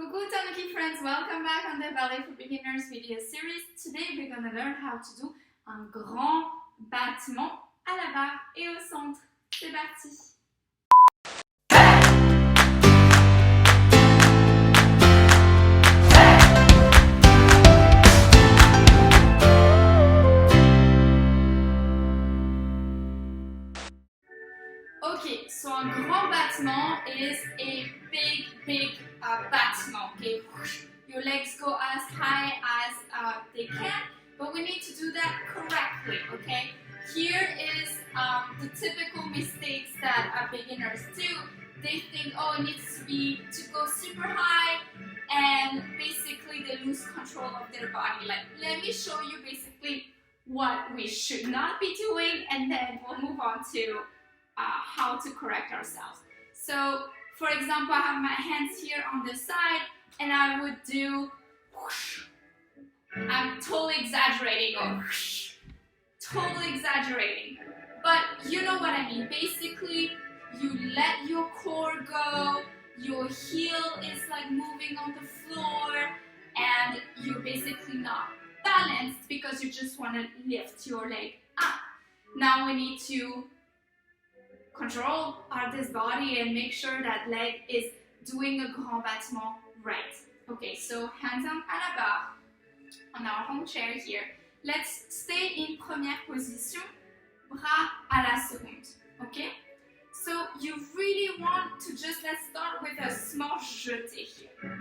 Coucou Tanuki friends, welcome back on the Ballet for Beginners video series. Today we're going to learn how to do un grand battement à la barre et au centre. C'est parti! Okay, so a grand battement is a big battement. Okay, your legs go as high as they can, but we need to do that correctly. Okay, here is the typical mistakes that beginners do. They think, oh, it needs to go super high, and basically they lose control of their body. Like, let me show you basically what we should not be doing, and then we'll move on to how to correct ourselves. So, for example, I have my hands here on the side, and I would do whoosh. I'm totally exaggerating, or whoosh, totally exaggerating. But you know what I mean. Basically, you let your core go, your heel is like moving on the floor, and you're basically not balanced because you just want to lift your leg up. Now we need to control this body and make sure that leg is doing a grand battement right. Okay, so hands on à la barre on our home chair here. Let's stay in première position, bras à la seconde. Okay, so you really want to just, let's start with a small jeté here.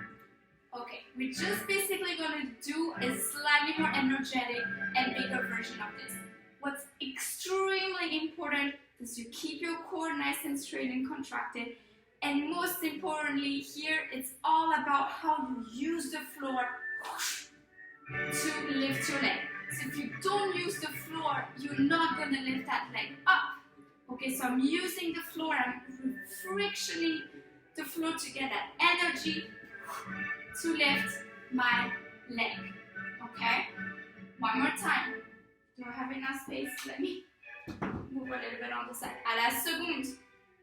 Okay, we're just basically going to do a slightly more energetic and bigger version of this. What's extremely important is you keep your core nice and straight and contracted, and most importantly here, it's all about how you use the floor to lift your leg. So if you don't use the floor, you're not going to lift that leg up. Okay, so I'm using the floor, I'm frictioning the floor to get that energy to lift my leg. Okay, one more time. Do I have enough space? Let me move a little bit on the side. À la seconde,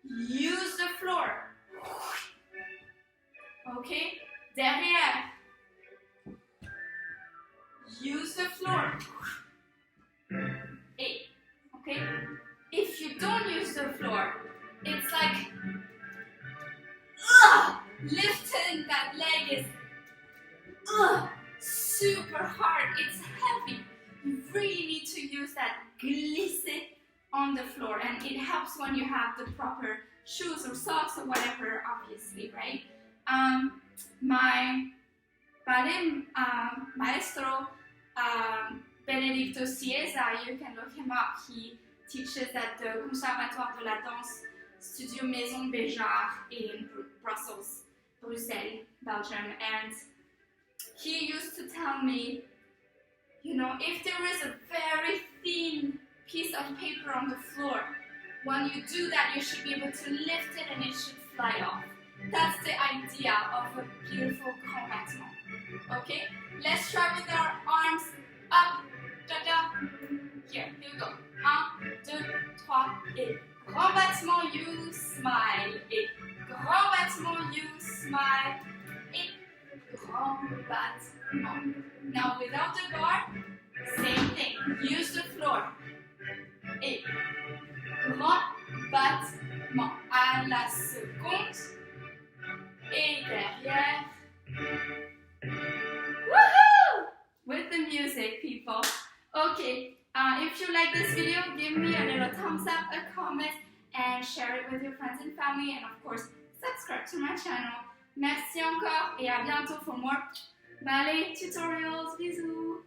use the floor. Okay, derrière, use the floor. Et, okay, if you don't use the floor, it's like lifting that leg is super hard. It's heavy. You really need to use that glisser on the floor, and it helps when you have the proper shoes or socks or whatever, obviously, right? My ballet maestro, Benedicto Cieza, you can look him up. He teaches at the Conservatoire de la Danse Studio Maison Béjart in Brussels, Belgium, and he used to tell me, you know, if there is a very thin piece of paper on the floor, when you do that, you should be able to lift it and it should fly off. That's the idea of a beautiful grand battement. Okay, let's try with our arms up, here we go. 1, 2, 3, et grand battement, you smile, et grand battement, you smile, et grand battement. Now without the bar, same thing, use the floor. Et grand battement à la seconde et derrière. Woohoo! With the music, people. Okay, if you like this video, give me a little thumbs up, a comment, and share it with your friends and family, and of course, subscribe to my channel. Merci encore et à bientôt for more ballet tutorials. Bisous!